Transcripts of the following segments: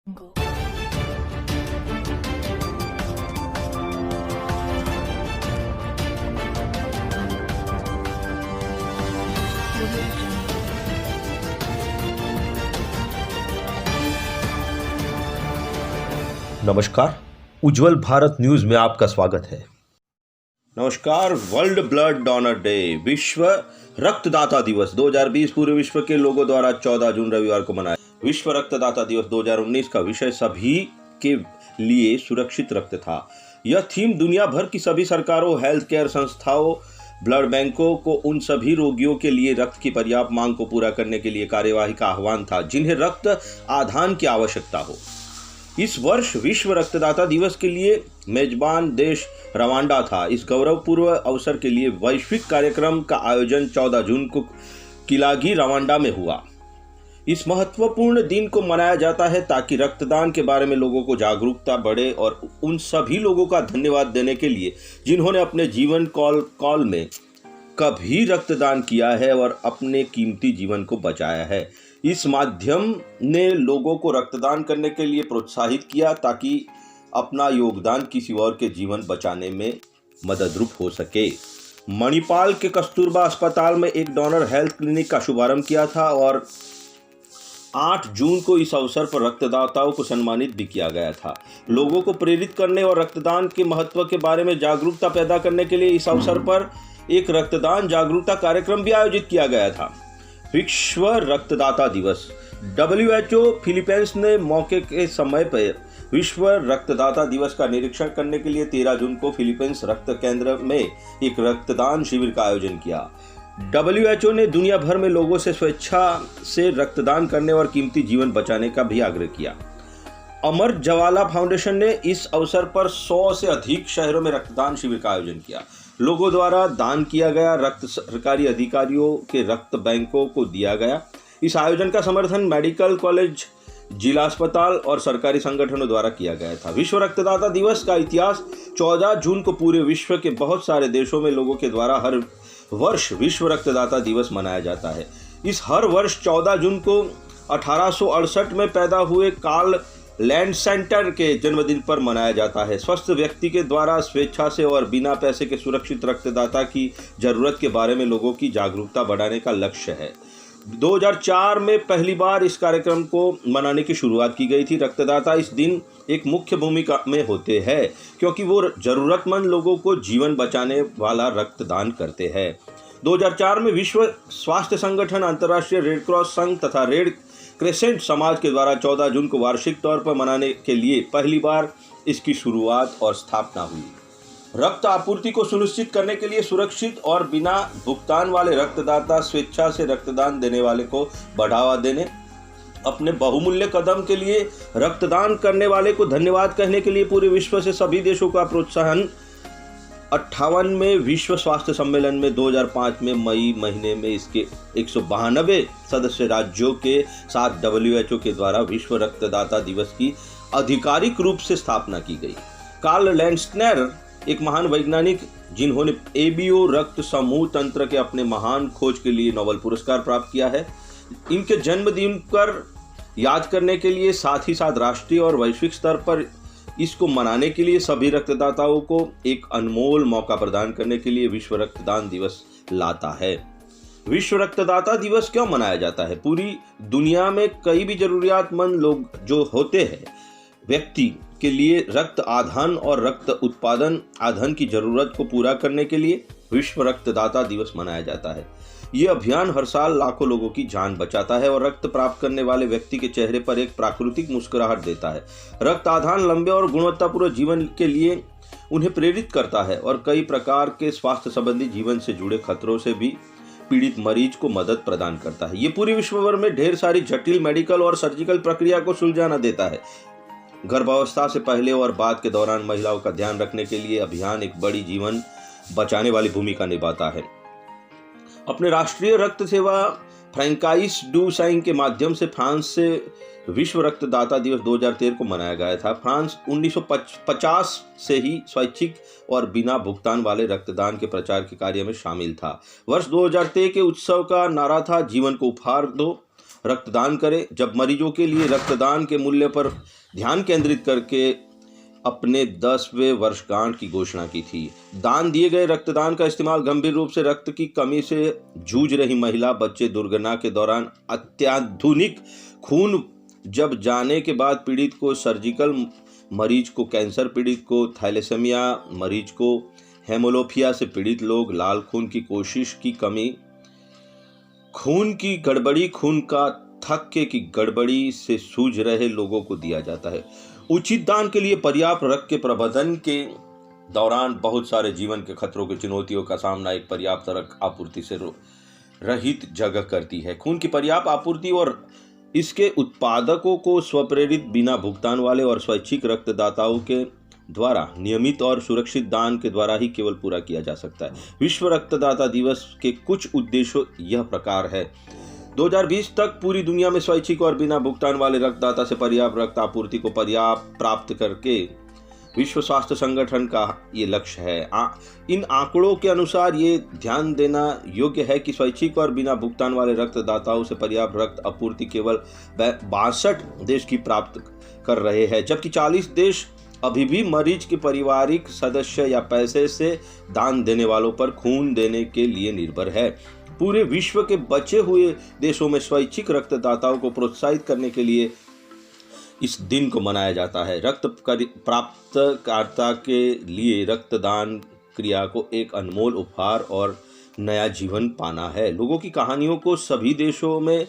Jungle. नमस्कार। उज्जवल Bharat news में आपका स्वागत है। नमस्कार। वर्ल्ड ब्लड डोनर डे, विश्व रक्तदाता दिवस 2020 पूरे विश्व के लोगों द्वारा 14 जून रविवार को मनाया। विश्व रक्तदाता दिवस 2019 का विषय सभी के लिए सुरक्षित रक्त था। यह थीम दुनिया भर की सभी सरकारों, हेल्थ केयर संस्थाओं, ब्लड बैंकों को उन सभी रोगियों के लिए रक्त की पर्याप्त मांग को पूरा करने के लिए कार्यवाही का आह्वान था जिन्हें रक्त आदान की आवश्यकता हो। इस वर्ष विश्व रक्तदाता दिवस के लिए मेजबान देश रवांडा था। इस गौरवपूर्ण अवसर के लिए वैश्विक कार्यक्रम का आयोजन 14 जून को किलागी, रवांडा में हुआ। इस महत्वपूर्ण दिन को मनाया जाता है ताकि रक्तदान के बारे में लोगों को जागरूकता बढ़े और उन सभी लोगों का धन्यवाद देने के लिए जिन्होंने अपने जीवन काल में कभी रक्तदान किया है और अपने कीमती जीवन को बचाया है। इस माध्यम ने लोगों को रक्तदान करने के लिए प्रोत्साहित किया ताकि अपना योगदान किसी और के जीवन बचाने में मददरूप हो सके। मणिपाल के कस्तूरबा अस्पताल में एक डोनर हेल्थ क्लिनिक का शुभारंभ किया था और 8 जून को इस अवसर पर रक्तदाताओं को सम्मानित भी किया गया था। लोगों को प्रेरित करने और रक्तदान के महत्व के बारे में जागरूकता पैदा करने के लिए इस अवसर पर एक रक्तदान जागरूकता कार्यक्रम भी आयोजित किया गया था। विश्व रक्तदाता दिवस, WHO फिलीपींस ने मौके के समय पर विश्व रक्तदाता दिवस का निरीक्षण करने के लिए 13 जून को फिलीपींस रक्त केंद्र में एक रक्तदान शिविर का आयोजन किया। WHO ने दुनिया भर में लोगों से स्वेच्छा से रक्तदान करने और कीमती जीवन बचाने का भी आग्रह किया। अमर जवाला फाउंडेशन ने इस अवसर पर 100 से अधिक शहरों में रक्तदान शिविर का आयोजन किया। लोगों द्वारा दान किया गया रक्त सरकारी अधिकारियों के रक्त बैंकों को दिया गया। इस आयोजन का समर्थन मेडिकल कॉलेज, जिला अस्पताल और सरकारी संगठनों द्वारा किया गया था। विश्व रक्तदाता दिवस का इतिहास 14 जून को पूरे विश्व के बहुत सारे देशों में लोगों के द्वारा हर वर्ष विश्व रक्तदाता दिवस मनाया जाता है। इस हर वर्ष 14 जून को 1868 में पैदा हुए कार्ल लैंड सेंटर के जन्मदिन पर मनाया जाता है। स्वस्थ व्यक्ति के द्वारा स्वेच्छा से और बिना पैसे के सुरक्षित रक्तदाता की जरूरत के बारे में लोगों की जागरूकता बढ़ाने का लक्ष्य है। 2004 में पहली बार इस कार्यक्रम को मनाने की शुरुआत की गई थी। रक्तदाता इस दिन एक मुख्य भूमिका में होते हैं क्योंकि वो जरूरतमंद लोगों को जीवन बचाने वाला रक्तदान करते हैं। 2004 में विश्व स्वास्थ्य संगठन, अंतर्राष्ट्रीय रेड क्रॉस संघ तथा रेड क्रेसेंट समाज के द्वारा 14 जून को वार्षिक तौर पर मनाने के लिए पहली बार इसकी शुरुआत और स्थापना हुई। रक्त आपूर्ति को सुनिश्चित करने के लिए सुरक्षित और बिना भुगतान वाले रक्तदाता स्वेच्छा से रक्तदान देने वाले को बढ़ावा देने, अपने बहुमूल्य कदम के लिए रक्तदान करने वाले को धन्यवाद कहने के लिए पूरे विश्व से सभी देशों का प्रोत्साहन 58वें विश्व स्वास्थ्य सम्मेलन में 2005 में मई महीने में इसके 192 सदस्य राज्यों के साथ WHO के द्वारा विश्व रक्तदाता दिवस की आधिकारिक रूप से स्थापना की गई। कार्ल लैंडस्नर एक महान वैज्ञानिक जिन्होंने ABO रक्त समूह तंत्र के अपने महान खोज के लिए नोबेल पुरस्कार प्राप्त किया है। इनके जन्मदिन पर याद करने के लिए साथ ही साथ राष्ट्रीय और वैश्विक स्तर पर इसको मनाने के लिए सभी रक्तदाताओं को एक अनमोल मौका प्रदान करने के लिए विश्व रक्तदान दिवस लाता है। विश्व रक्तदाता दिवस क्यों मनाया जाता है? पूरी दुनिया में कई भी जरूरियातमंद लोग जो होते हैं व्यक्ति के लिए रक्त आदान और रक्त उत्पादन आदान की जरूरत को पूरा करने के लिए विश्व रक्तदाता दिवस मनाया जाता है। ये अभियान हर साल लाखों लोगों की जान बचाता है और रक्त प्राप्त करने वाले व्यक्ति के चेहरे पर एक प्राकृतिक मुस्कुराहट देता है। रक्त आदान लंबे और गुणवत्तापूर्ण जीवन के लिए उन्हें प्रेरित करता है और कई प्रकार के स्वास्थ्य संबंधी जीवन से जुड़े खतरों से भी पीड़ित मरीज को मदद प्रदान करता है। ये पूरे विश्व भर में ढेर सारी जटिल मेडिकल और सर्जिकल प्रक्रिया को सुलझाना देता है। गर्भावस्था से पहले और बाद के दौरान महिलाओं का ध्यान रखने के लिए अभियान एक बड़ी जीवन बचाने वाली भूमिका निभाता है। अपने राष्ट्रीय रक्त सेवा फ्रैंकाइस डू साइन के माध्यम से फ्रांस से विश्व रक्तदाता दिवस 2013 को मनाया गया था। फ्रांस 1950 से ही स्वैच्छिक और बिना भुगतान वाले रक्तदान के प्रचार के कार्य में शामिल था। वर्ष 2013 के उत्सव का नारा था, जीवन को उपहार दो रक्तदान करें। जब मरीजों के लिए रक्तदान के मूल्य पर ध्यान केंद्रित करके अपने 10वें वर्षगांठ की घोषणा की थी। दान दिए गए रक्तदान का इस्तेमाल गंभीर रूप से रक्त की कमी से जूझ रही महिला, बच्चे, दुर्घटना के दौरान अत्याधुनिक खून जब जाने के बाद पीड़ित को, सर्जिकल मरीज को, कैंसर पीड़ित को, थैलेसेमिया मरीज को, हेमोलोफिया से पीड़ित लोग, लाल खून की कोशिश की कमी, खून की गड़बड़ी, खून का थक्के की गड़बड़ी से जूझ रहे लोगों को दिया जाता है। उचित दान के लिए पर्याप्त रक्त के प्रबंधन के दौरान बहुत सारे जीवन के खतरों की चुनौतियों का सामना एक पर्याप्त रक्त आपूर्ति से रहित जगह करती है। खून की पर्याप्त आपूर्ति और इसके उत्पादकों को स्वप्रेरित, बिना भुगतान वाले और स्वैच्छिक रक्तदाताओं के द्वारा नियमित और सुरक्षित दान के द्वारा ही केवल पूरा किया जा सकता है। विश्व रक्तदाता दिवस के कुछ उद्देश्य यह प्रकार है। 2020 तक पूरी दुनिया में स्वैच्छिक और बिना भुगतान वाले रक्तदाता से पर्याप्त रक्त आपूर्ति को प्राप्त करके विश्व स्वास्थ्य संगठन का ये लक्ष्य है। इन आंकड़ों के अनुसार ये ध्यान देना योग्य है कि स्वैच्छिक और बिना भुगतान वाले रक्तदाताओं से पर्याप्त रक्त आपूर्ति केवल 62 देश की प्राप्त कर रहे हैं, जबकि 40 देश अभी भी मरीज के पारिवारिक सदस्य या पैसे से दान देने वालों पर खून देने के लिए निर्भर है। पूरे विश्व के बचे हुए देशों में स्वैच्छिक रक्तदाताओं को प्रोत्साहित करने के लिए इस दिन को मनाया जाता है। रक्त प्राप्तकर्ता के लिए रक्तदान क्रिया को एक अनमोल उपहार और नया जीवन पाना है। लोगों की कहानियों को सभी देशों में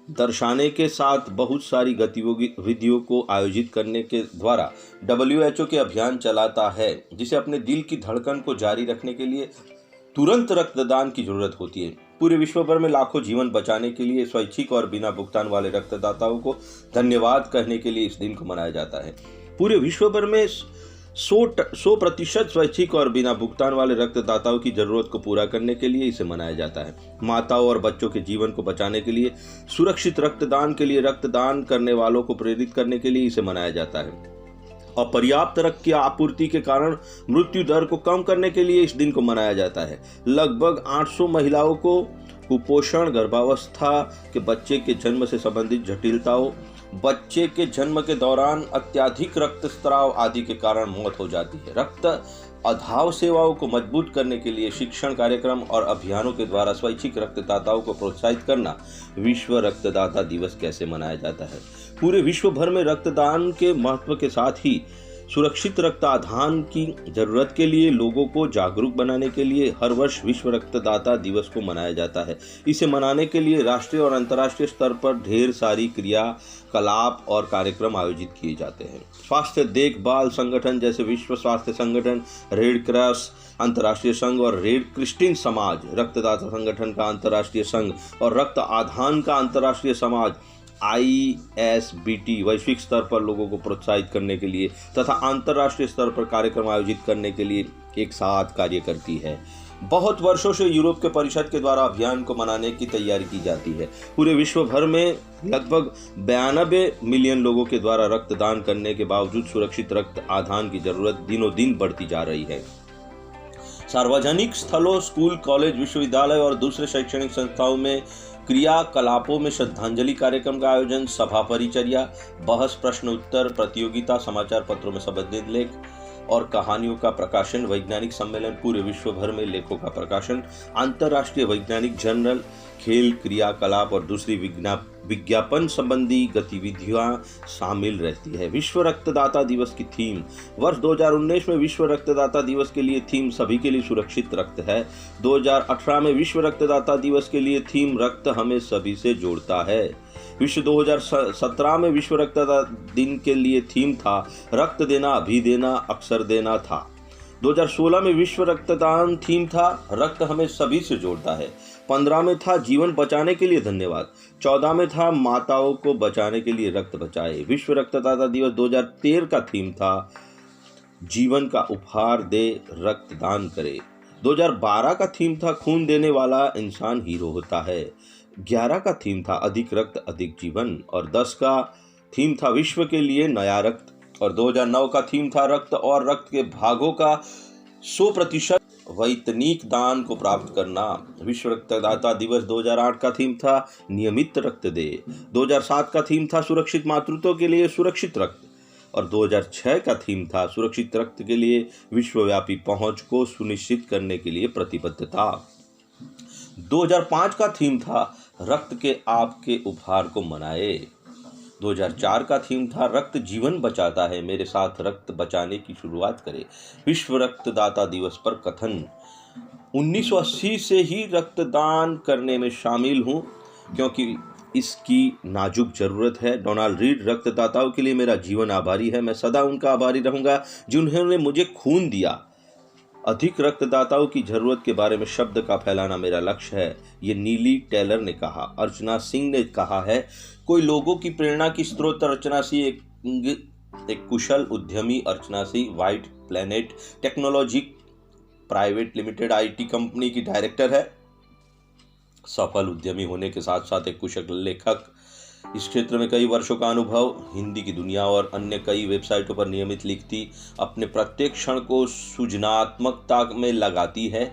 दर्शाने के साथ बहुत सारी गतिविधियों को आयोजित करने के द्वारा WHO के अभियान चलाता है, जिसे अपने दिल की धड़कन को जारी रखने के लिए तुरंत रक्तदान की जरूरत होती है। पूरे विश्व भर में लाखों जीवन बचाने के लिए स्वैच्छिक और बिना भुगतान वाले रक्तदाताओं को धन्यवाद कहने के लिए इस दिन को मनाया जाता है। पूरे विश्व भर में 100% स्वैच्छिक और बिना भुगतान वाले रक्तदाताओं की जरूरत को पूरा करने के लिए इसे मनाया जाता है। माताओं और बच्चों के जीवन को बचाने के लिए, सुरक्षित रक्तदान के लिए, रक्तदान करने वालों को प्रेरित करने के लिए इसे मनाया जाता है। और पर्याप्त रक्त की आपूर्ति के कारण मृत्यु दर को कम करने के लिए इस दिन को मनाया जाता है। लगभग 800 महिलाओं को कुपोषण, गर्भावस्था के बच्चे के जन्म से संबंधित जटिलताओं, बच्चे के जन्म के दौरान अत्यधिक रक्तस्राव आदि के कारण मौत हो जाती है। रक्त अधाव सेवाओं को मजबूत करने के लिए शिक्षण कार्यक्रम और अभियानों के द्वारा स्वैच्छिक रक्तदाताओं को प्रोत्साहित करना विश्व रक्तदाता दिवस कैसे मनाया जाता है। पूरे विश्व भर में रक्तदान के महत्व के साथ ही सुरक्षित रक्तदान की जरूरत के लिए लोगों को जागरूक बनाने के लिए हर वर्ष विश्व रक्तदाता दिवस को मनाया जाता है। इसे मनाने के लिए राष्ट्रीय और अंतर्राष्ट्रीय स्तर पर ढेर सारी क्रियाकलाप और कार्यक्रम आयोजित किए जाते हैं। स्वास्थ्य देखभाल संगठन जैसे विश्व स्वास्थ्य संगठन, रेड क्रॉस अंतर्राष्ट्रीय संघ और रेड क्रिस्टियन समाज, रक्तदाता संगठन का अंतर्राष्ट्रीय संघ और रक्त आधान का अंतर्राष्ट्रीय समाज ISBT वैश्विक स्तर पर लोगों को प्रोत्साहित करने के लिए तथा अंतर्राष्ट्रीय स्तर पर कार्यक्रम आयोजित करने के लिए एक साथ कार्य करती है। बहुत वर्षों से यूरोप के परिषद के द्वारा अभियान को मनाने की तैयारी की जाती है। पूरे विश्व भर में लगभग 92 मिलियन लोगों के द्वारा रक्तदान करने के बावजूद सुरक्षित रक्त आधान की जरूरत दिनों दिन बढ़ती जा रही है। सार्वजनिक स्थलों, स्कूल, कॉलेज, विश्वविद्यालय और दूसरे शैक्षणिक संस्थाओं में क्रियाकलापों में श्रद्धांजलि कार्यक्रम का आयोजन, सभा परिचर्या, बहस, प्रश्न उत्तर प्रतियोगिता, समाचार पत्रों में संबंधित लेख और कहानियों का प्रकाशन, वैज्ञानिक सम्मेलन, पूरे विश्व भर में लेखों का प्रकाशन, अंतर्राष्ट्रीय वैज्ञानिक जर्नल, खेल, क्रियाकलाप और दूसरी विज्ञापन संबंधी गतिविधियां शामिल रहती है। विश्व रक्तदाता दिवस की थीम वर्ष 2019 में विश्व रक्तदाता दिवस के लिए थीम सभी के लिए सुरक्षित रक्त है। 2018 में विश्व रक्तदाता दिवस के लिए थीम रक्त हमें सभी से जोड़ता है। विश्व 2017 में विश्व रक्तदाता दिन के लिए थीम था रक्त देना अभी देना अक्सर देना था। 2016 में विश्व रक्तदान थीम था रक्त हमें सभी से जोड़ता है। 15 में था जीवन बचाने के लिए धन्यवाद। 14 में था माताओं को बचाने के लिए रक्त बचाए। विश्व रक्तदाता दिवस 2013 का थीम था जीवन का उपहार दे रक्तदान करे। 2012 का थीम था खून देने वाला इंसान हीरो होता है। 11 का थीम था अधिक रक्त अधिक जीवन और 10 का थीम था विश्व के लिए नया रक्त और 2009 का थीम था रक्त और रक्त के भागों का 100% वैतनिक दान को प्राप्त करना। विश्व रक्तदाता दिवस 2008 का थीम था नियमित रक्त दे, 2007 का थीम था सुरक्षित मातृत्व के लिए सुरक्षित रक्त और 2006 का थीम था सुरक्षित रक्त के लिए विश्वव्यापी पहुंच को सुनिश्चित करने के लिए प्रतिबद्धता। 2005 का थीम था रक्त के आपके उपहार को मनाए। 2004 का थीम था रक्त जीवन बचाता है, मेरे साथ रक्त बचाने की शुरुआत करें। विश्व रक्तदाता दिवस पर कथन 1980 से ही रक्तदान करने में शामिल हूं क्योंकि इसकी नाजुक जरूरत है। डोनाल्ड रीड रक्तदाताओं के लिए मेरा जीवन आभारी है, मैं सदा उनका आभारी रहूंगा जिन्होंने मुझे खून दिया। अधिक रक्तदाताओं की जरूरत के बारे में शब्द का फैलाना मेरा लक्ष्य है, ये नीली टेलर ने कहा। अर्चना सिंह ने कहा है, कोई लोगों की प्रेरणा की स्रोत अर्चना सिंह एक कुशल उद्यमी। Archana Singh white planet technology private limited IT company की डायरेक्टर है। सफल उद्यमी होने के साथ साथ एक कुशल लेखक, इस क्षेत्र में कई वर्षों का अनुभव, हिंदी की दुनिया और अन्य कई वेबसाइटों पर नियमित लिखती, अपने प्रत्येक क्षण को सृजनात्मकता में लगाती है।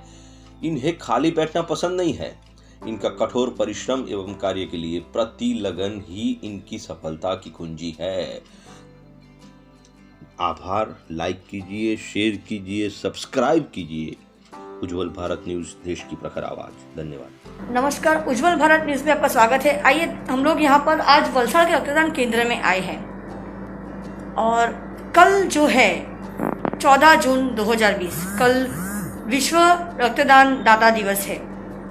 इन्हें खाली बैठना पसंद नहीं है, इनका कठोर परिश्रम एवं कार्य के लिए प्रति लगन ही इनकी सफलता की कुंजी है। आभार, लाइक कीजिए, शेयर कीजिए, सब्सक्राइब कीजिए। उज्ज्वल भारत न्यूज, देश की प्रखर आवाज। धन्यवाद। नमस्कार, उज्ज्वल भारत न्यूज में आपका स्वागत है। आइए हम लोग यहाँ पर आज वलसाड़ के रक्तदान केंद्र में आए हैं और कल जो है 14 जून 2020 कल विश्व रक्तदान दाता दिवस है,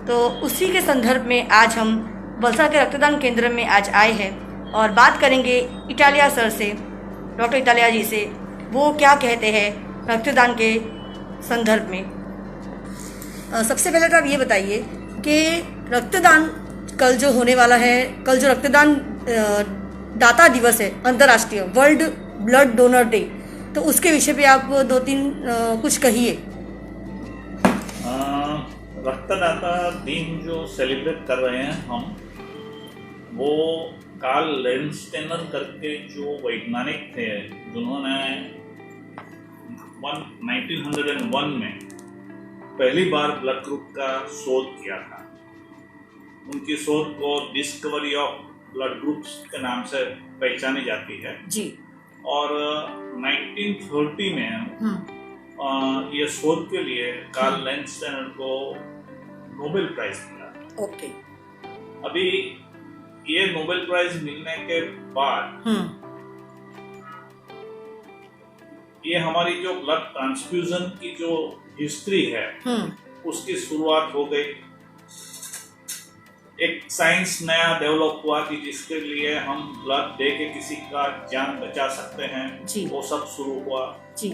तो उसी के संदर्भ में आज हम वलसाड़ के रक्तदान केंद्र में आज आए हैं और बात करेंगे इटालिया सर से, डॉक्टर इटालिया जी से, वो क्या कहते हैं रक्तदान के संदर्भ में। सबसे पहले तो आप ये बताइए कि रक्तदान कल जो होने वाला है, कल जो रक्तदान दाता दिवस है, अंतर्राष्ट्रीय वर्ल्ड ब्लड डोनर डे, तो उसके विषय पे आप 2-3 कुछ कहिए। रक्तदाता दिन जो सेलिब्रेट कर रहे हैं हम, वो कार्ल लैंडस्टेनर करके जो वैज्ञानिक थे जिन्होंने 1901 में पहली बार ब्लड ग्रुप का शोध किया था। उनकी शोध को डिस्कवरी ऑफ ब्लड ग्रुप्स के नाम से पहचानी जाती है जी। और 1930 में ये शोध के लिए कार्ल लैंडस्टेनर को नोबेल प्राइज मिला। ओके। अभी ये नोबेल प्राइज मिलने के बाद ये हमारी जो ब्लड ट्रांसफ्यूजन की जो हिस्ट्री है उसकी शुरुआत हो गई। एक साइंस नया डेवलप हुआ कि जिसके लिए हम ब्लड दे के किसी का जान बचा सकते हैं, वो सब शुरू हुआ जी।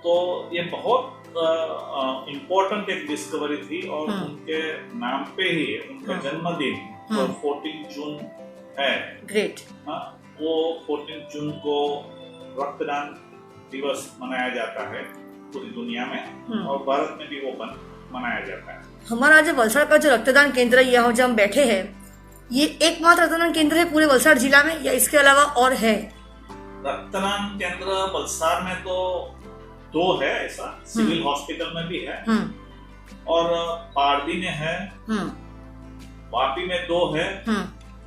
तो ये बहुत इम्पोर्टेंट एक डिस्कवरी थी और उनके नाम पे ही उनका जन्मदिन 14 जून है। ग्रेट। वो 14 जून को रक्तदान दिवस मनाया जाता है पूरी दुनिया में और भारत में भी वो मनाया जाता है। हमारा जो वलसाड़ का जो रक्तदान केंद्र है, यहाँ जब हम बैठे हैं, ये एकमात्र रक्तदान केंद्र है पूरे वलसाड़ जिला में या इसके अलावा और है? रक्तदान केंद्र वलसाड़ में तो 2 है, ऐसा सिविल हॉस्पिटल में भी है और पारदी में है, वापी में 2 है।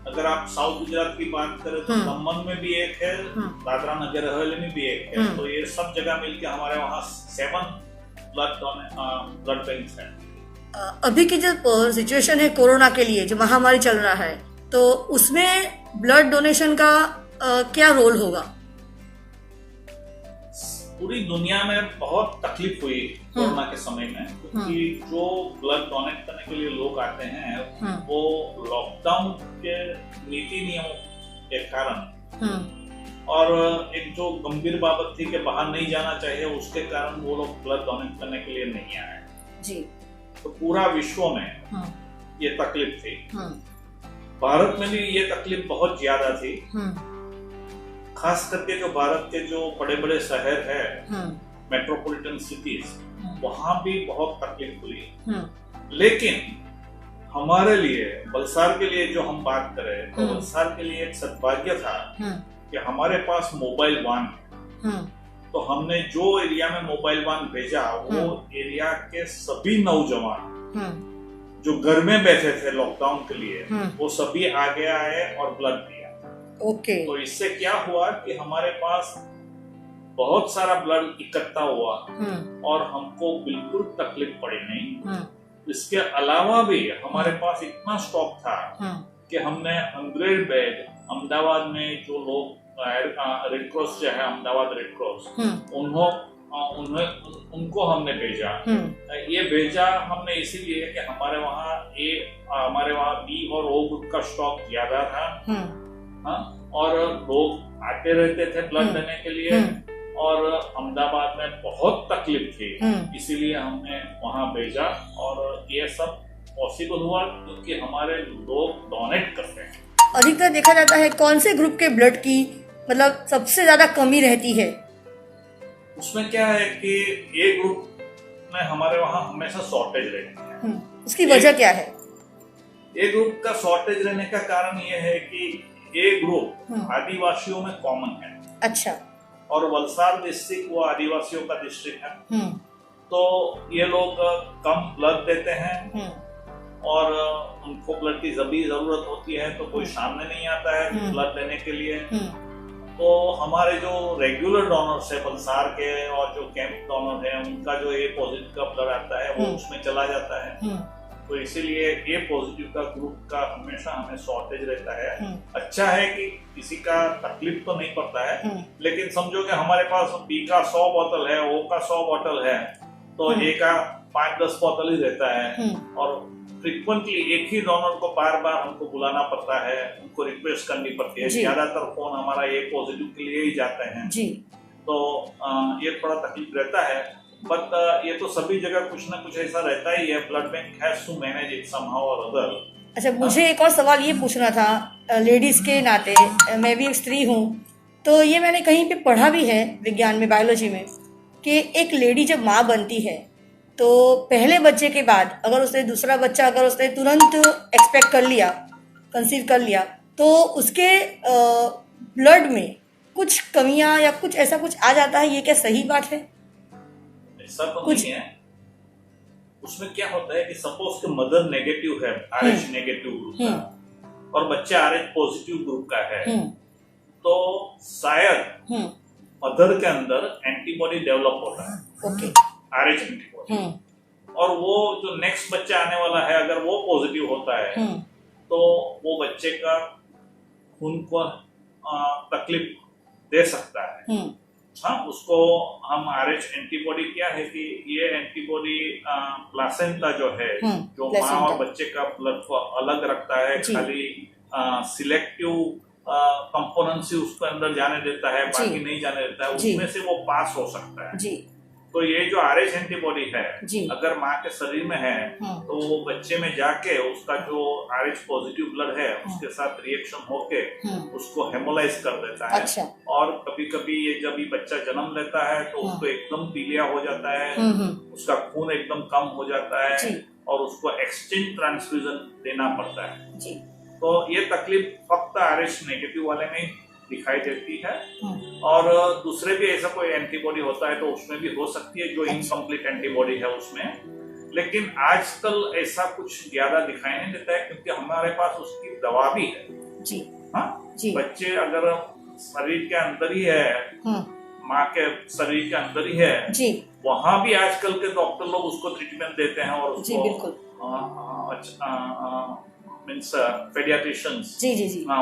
अगर आप साउथ गुजरात की बात करें तो दमन में भी एक है, दादरा नगर हवेली में भी एक है। तो ये सब जगह मिलके हमारे वहाँ 7 ब्लड बैंक है। अभी की जो सिचुएशन है कोरोना के लिए, जो महामारी चल रहा है, तो उसमें ब्लड डोनेशन का क्या रोल होगा? पूरी दुनिया में बहुत तकलीफ हुई कोरोना के समय में, क्योंकि जो ब्लड डोनेट करने के लिए लोग आते हैं वो लॉकडाउन के नीति नियमों के कारण और एक जो गंभीर बाबत थी कि बाहर नहीं जाना चाहिए, उसके कारण वो लोग ब्लड डोनेट करने के लिए नहीं आए जी। तो पूरा विश्व में ये तकलीफ थी। भारत में भी ये तकलीफ बहुत ज्यादा थी, खास करके जो भारत के जो बड़े बड़े शहर है, मेट्रोपॉलिटन सिटीज, वहां भी बहुत तकलीफ हुई। लेकिन हमारे लिए, वलसाड़ के लिए जो हम बात करें, तो वलसाड़ के लिए एक सद्भाग्य था कि हमारे पास मोबाइल वाहन है। तो हमने जो एरिया में मोबाइल वैन भेजा वो एरिया के सभी नौजवान जो घर में बैठे थे लॉकडाउन के लिए वो सभी आगे आए और ब्लड दिया। ओके। तो इससे क्या हुआ कि हमारे पास बहुत सारा ब्लड इकट्ठा हुआ और हमको बिल्कुल तकलीफ पड़ी नहीं। इसके अलावा भी हमारे पास इतना स्टॉक था कि हमने 100 बैग अहमदाबाद में जो लोग रेड क्रॉस जो है अहमदाबाद रेड क्रॉस उनको हमने भेजा। ये भेजा हमने इसीलिए कि हमारे वहाँ बी और ओ ग्रुप का स्टॉक ज्यादा था और लोग आते रहते थे ब्लड देने के लिए और अहमदाबाद में बहुत तकलीफ थी, इसीलिए हमने वहाँ भेजा और ये सब पॉसिबल हुआ क्योंकि हमारे लोग डोनेट करते हैं। अधिकतर देखा जाता है कौन से ग्रुप के ब्लड की मतलब सबसे ज्यादा कमी रहती है? उसमें क्या है कि ए ग्रुप में हमारे वहाँ हमेशा शॉर्टेज रहती है। उसकी वजह क्या है? ए ग्रुप का शॉर्टेज रहने का कारण ये है कि ए ग्रुप आदिवासियों में कॉमन है। अच्छा। और वलसाड डिस्ट्रिक्ट वो आदिवासियों का डिस्ट्रिक्ट है, तो ये लोग कम ब्लड देते हैं और उनको ब्लड की जबी जरूरत होती है तो कोई सामने नहीं आता है ब्लड देने के लिए। तो हमारे जो रेगुलर डोनर्स है वलसाड के और जो कैंप डोनर है उनका जो ए पॉजिटिव का ब्लड आता है वो उसमें चला जाता है। तो इसीलिए ए पॉजिटिव का ग्रुप का हमेशा हमें शॉर्टेज रहता है। अच्छा है कि किसी का तकलीफ तो नहीं पड़ता है, लेकिन समझो कि हमारे पास बी का 100 बोतल है, ओ का 100 बोतल है, तो ए का 5-10 बोतल ही रहता है और फ्रीक्वेंटली एक ही डोनर को बार बार हमको बुलाना पड़ता है, उनको रिक्वेस्ट करनी पड़ती है। ज्यादातर फोन हमारा ए पॉजिटिव के लिए ही जाते हैं तो ये थोड़ा तकलीफ रहता है, बट ये तो सभी जगह कुछ ना कुछ ऐसा रहता ही है। Blood bank has to manage it somehow और अदर। अच्छा, मुझे एक और सवाल ये पूछना था, लेडीज के नाते मैं भी एक स्त्री हूँ, तो ये मैंने कहीं पे पढ़ा भी है विज्ञान में, बायोलॉजी में, कि एक लेडी जब माँ बनती है तो पहले बच्चे के बाद अगर उसने दूसरा बच्चा अगर उसने तुरंत एक्सपेक्ट कर लिया, कंसीव कर लिया, तो उसके ब्लड में कुछ कमियां या कुछ ऐसा कुछ आ जाता है। ये क्या सही बात है? ऐसा तो नहीं है। उसमें क्या होता है कि सपोज कि मदर नेगेटिव है, RH नेगेटिव ग्रुप का और बच्चा RH पॉजिटिव ग्रुप का है, तो शायद मदर के अंदर एंटीबॉडी डेवलप होता है। ओके। RH एंटीबॉडी, और वो जो नेक्स्ट बच्चा आने वाला है अगर वो पॉजिटिव होता है तो वो बच्चे का खून को तकलीफ दे सकता है। उसको हम RH एंटीबॉडी क्या है कि ये एंटीबॉडी प्लासेंटा जो है जो माँ और बच्चे का ब्लड को अलग रखता है, खाली सिलेक्टिव कंपोनेंट्स उसको अंदर जाने देता है, बाकी नहीं जाने देता है, उसमें से वो पास हो सकता है। तो ये जो RH एंटीबॉडी है अगर माँ के शरीर में है तो वो बच्चे में जाके उसका जो RH पॉजिटिव ब्लड है उसके साथ रिएक्शन होके उसको हेमोलाइज कर देता है। अच्छा। और कभी कभी ये जब ये बच्चा जन्म लेता है तो उसको एकदम पीलिया हो जाता है, उसका खून एकदम कम हो जाता है और उसको एक्सचेंज ट्रांसफ्यूजन देना पड़ता है। तो ये तकलीफ फक्त RH नेगेटिव वाले में दिखाई देती है और दूसरे भी ऐसा कोई एंटीबॉडी होता है तो उसमें भी हो सकती है जो इनकम्प्लीट एंटीबॉडी है उसमें। लेकिन आजकल ऐसा कुछ ज्यादा दिखाई नहीं देता है क्योंकि हमारे पास उसकी दवा भी है। बच्चे अगर शरीर के अंदर ही है, माँ के शरीर के अंदर ही है, वहाँ भी आजकल के डॉक्टर लोग उसको ट्रीटमेंट देते हैं और उसको पेडियाट्रिशियंस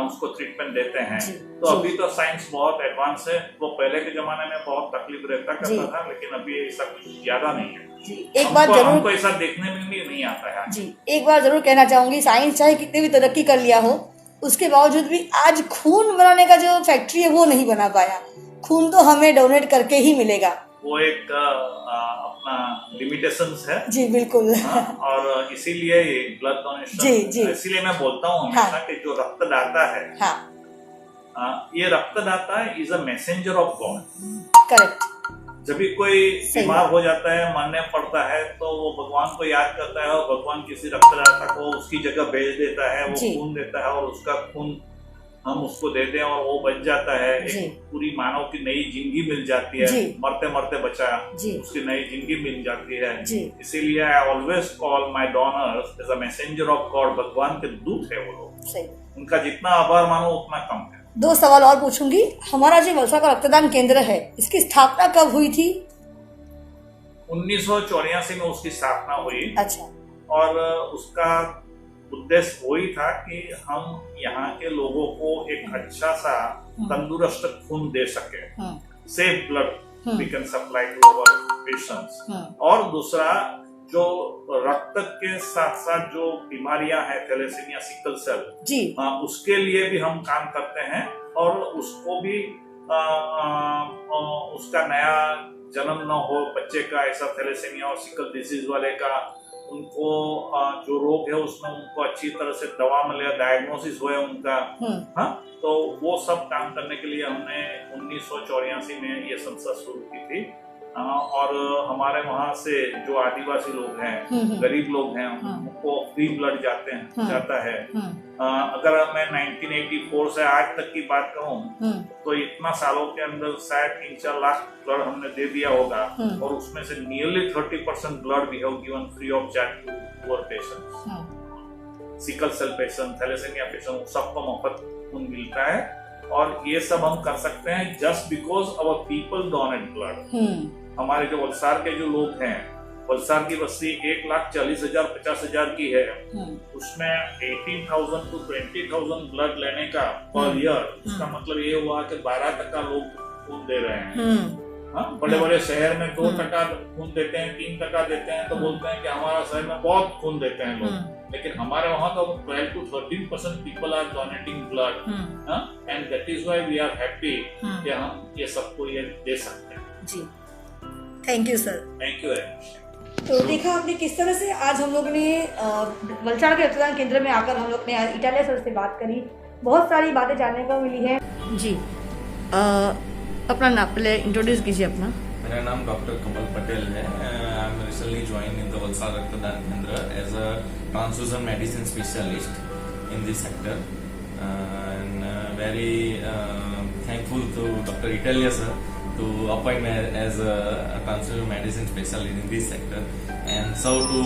उसको ट्रीटमेंट देते हैं। तो अभी तो साइंस बहुत एडवांस है, वो पहले के जमाने में बहुत तकलीफ करता था, लेकिन अभी ऐसा कुछ ज्यादा नहीं है। एक बात जरूर हमको ऐसा देखने में भी नहीं आता है। एक बार जरूर कहना चाहूंगी, साइंस चाहे कितनी भी तरक्की कर लिया हो उसके बावजूद भी आज खून बनाने का जो फैक्ट्री है वो नहीं बना पाया। खून तो हमें डोनेट करके ही मिलेगा, वो एक अपना लिमिटेशंस है। जी बिल्कुल। और इसीलिए ये ब्लड डोनेशन, इसीलिए मैं बोलता हूँ हमेशा कि जो रक्तदाता है, ये रक्तदाता is a messenger of God. Correct. जब भी कोई बीमार हो जाता है, मरने पड़ता है, तो वो भगवान को याद करता है और भगवान किसी रक्तदाता को उसकी जगह भेज देता है, वो खून देता है और उसका खून हम उसको दे दें और वो बच जाता है, एक पूरी मानव की नई जिंदगी मिल जाती है, मरते मरते बचा उसकी नई जिंदगी मिल जाती है। इसीलिए I always call my donors as a messenger of God, भगवान के दूत है वो लोग, उनका जितना आभार मानो उतना कम है। 2 सवाल और पूछूंगी। हमारा जो वलसाड़ का रक्तदान केंद्र है, इसकी स्थापना कब हुई थी? 1984 में उसकी स्थापना हुई। अच्छा। और उसका उद्देश्य वही था कि हम यहाँ के लोगों को एक अच्छा सा तंदुरुस्त खून दे सके, safe blood we can supply to our patients. और दूसरा, जो रक्त के साथ साथ जो बीमारियां हैं, थैलेसीमिया, सिकल सेल, उसके लिए भी हम काम करते हैं और उसको भी उसका नया जन्म न हो बच्चे का, ऐसा थैलेसीमिया और सिकल डिजीज वाले का, उनको जो रोग है उसमें उनको अच्छी तरह से दवा मिले, डायग्नोसिस हुए उनका। तो वो सब काम करने के लिए हमने 1984 में ये संस्था शुरू की थी। और हमारे वहाँ से जो आदिवासी लोग हैं, गरीब लोग हैं, उनको फ्री ब्लड जाता है। अगर मैं 1984 से आज तक की बात कहूँ तो इतना सालों के अंदर शायद 3-4 लाख ब्लड हमने दे दिया होगा, और उसमें से nearly 30% blood we have given free of charge to poor patients. Sickle cell patient, thalassemia patient, सबको मुफ्त खून मिलता है। और ये सब हम कर सकते हैं just because our people donate blood. हमारे जो वलसाड़ के जो लोग हैं, वलसाड़ की बस्ती 1,40,000 50,000 की है, उसमें 18,000 to 20,000 ब्लड लेने का पर ईयर, उसका मतलब ये हुआ कि 12% लोग खून दे रहे हैं। बड़े बड़े शहर में 2% खून देते हैं, 3% देते हैं, तो बोलते हैं कि हमारा शहर में बहुत खून देते हैं लोग। लेकिन हमारे वहाँ तो 12 to 13% people are donating blood, and that is why we are happy कि हम ये सबको ये दे सकते हैं। जी, thank you sir. Thank you very much. तो देखा आपने किस तरह से आज हम लोग ने वलसाड़ के रक्तदान केंद्र में आकर हम लोग ने इटालिया सर से बात करी, बहुत सारी बातें जानने को मिली है। जी, अपना नाम पहले इंट्रोड्यूस कीजिए अपना। मेरा नाम डॉक्टर कमल पटेल है। I am recently join in the Valsad Raktdan Kendra as a transfusion medicine specialist in this sector, and very thankful to doctor Italia sir to appoint me as a transfusion medicine specialist in this sector and so to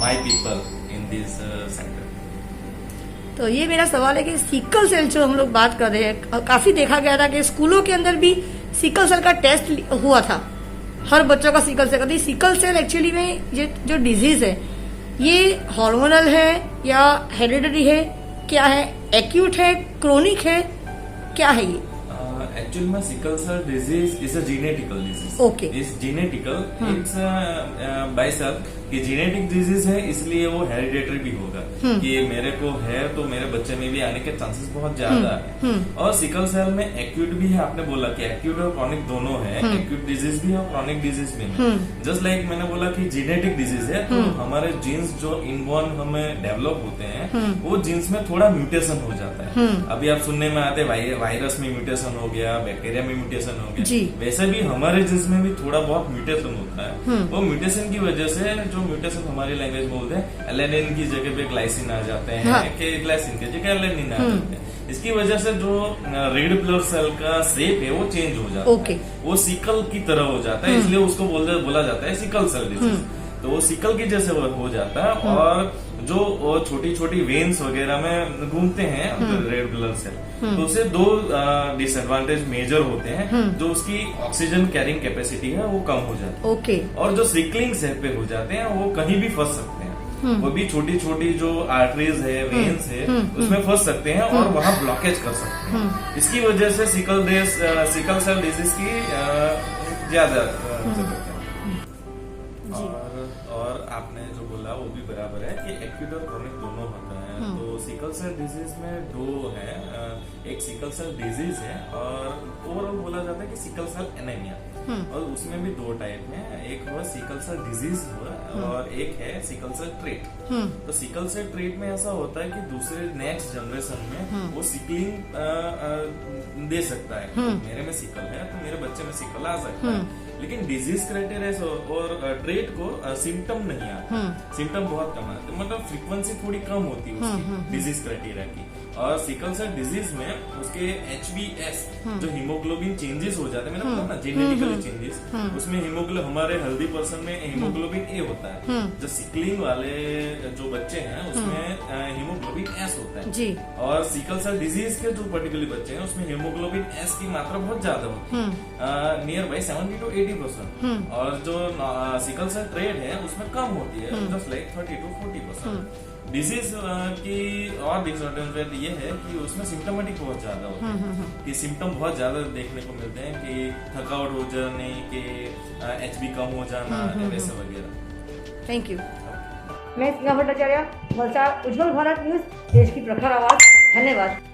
my people in this sector. तो ये मेरा सवाल है कि sickle cell जो हम लोग बात कर रहे हैं, काफी देखा गया था कि स्कूलों के अंदर भी सिकल सेल का टेस्ट हुआ था, हर बच्चों का सिकल सेल का। सिकल सेल एक्चुअली में ये जो डिजीज है, ये हार्मोनल है या हेरिडिटरी है, क्या है, एक्यूट है, क्रोनिक है, क्या है ये? Actually, my sickle cell disease is a genetical disease. Okay. It's genetical. It's by self कि जेनेटिक डिजीज है, इसलिए वो हेरिडेटरी भी होगा कि मेरे को है तो मेरे बच्चे में भी आने के चांसेस बहुत ज्यादा है। और सिकल सेल में एक्यूट भी है, आपने बोला कि एक्यूट और क्रॉनिक दोनों है, एक्यूट डिजीज भी है और क्रॉनिक डिजीज भी है। जस्ट लाइक मैंने बोला कि जेनेटिक डिजीज है, तो हमारे जीन्स जो इनबॉर्न हमें डेवलप होते हैं, वो जीन्स में थोड़ा म्यूटेशन हो जाता है। अभी आप सुनने में आते वायरस में म्यूटेशन हो गया, बैक्टीरिया में म्यूटेशन हो गया, वैसे भी हमारे जीन्स में भी थोड़ा बहुत म्यूटेशन होता है। वो म्यूटेशन की वजह से, जो म्यूटेशन हमारी लैंग्वेज बोलते हैं, एलेनिन की जगह पे ग्लाइसिन आ जाते हैं, कि ग्लाइसिन की जगह एलेनिन आ जाते हैं। इसकी वजह से जो रेड ब्लड सेल का शेप है वो चेंज हो जाता है, वो सिकल की तरह हो जाता है, इसलिए उसको बोला जाता है सिकल सेल डिजीज। तो वो सिकल की जैसे हो जाता है, और जो छोटी छोटी वेन्स वगैरह में घूमते हैं रेड ब्लड सेल, तो उसे 2 डिसएडवांटेज मेजर होते हैं। जो उसकी ऑक्सीजन कैरिंग कैपेसिटी है वो कम हो जाती है, और जो सिकलिंग सेल पे हो जाते हैं वो कहीं भी फंस सकते हैं। वो भी छोटी छोटी जो आर्टरीज है, वेन्स है, उसमें फंस सकते हैं और वहाँ ब्लॉकेज कर सकते हैं। इसकी वजह से सिकल सेल डिजीज की ज्यादा और आपने जो बोला वो भी बराबर है कि एक्यूट और क्रोनिक दोनों होता है। तो सिकल सेल डिजीज में 2 है, एक सिकल सेल डिजीज है और ओवरऑल बोला जाता है कि सिकल सेल एनीमिया, और उसमें भी 2 टाइप है, एक हुआ सिकल सेल डिजीज हुआ और एक है सिकल सेल ट्रेट। तो सिकल सेल ट्रेट में ऐसा होता है कि दूसरे नेक्स्ट जनरेशन में वो सिकलिंग दे सकता है। मेरे में सिकल है तो मेरे बच्चे में सिकल आ सकता है, लेकिन डिजीज क्राइटेरिया और ट्रेट को सिम्टम नहीं आता, सिम्टम बहुत कम आते, मतलब फ्रीक्वेंसी थोड़ी कम होती है उसकी डिजीज क्राइटेरिया की। और सिकल सेल डिजीज में उसके HbS जो हीमोग्लोबिन चेंजेस हो जाते हैं, मैंने बोला ना जेनेटिकली चेंजेस, उसमें हीमोग्लोबिन हमारे हेल्दी पर्सन में हीमोग्लोबिन A होता है, जो सिकलिंग वाले जो बच्चे हैं उसमें हीमोग्लोबिन S होता है जी। और सिकल सेल डिजीज के जो पर्टिकुलर बच्चे हैं उसमें हीमोग्लोबिन S की मात्रा बहुत ज्यादा होती है, नियर बाई 70 to 80%, और जो सिकल सेल ट्रेट है उसमें कम होती है, जस्ट लाइक 30 to 40%। डिजीज की और डिसऑर्डर ये है कि उसमें सिम्टोमेटिक बहुत ज्यादा होता है, कि सिम्टम बहुत ज्यादा देखने को मिलते हैं, कि थकावट हो जाने के, HB कम हो जाना, वैसे वगैरह। Thank you. मैं स्नेहा भट्टाचार्य, वलसाड़ उज्जवल भारत न्यूज, देश की प्रखर आवाज। धन्यवाद।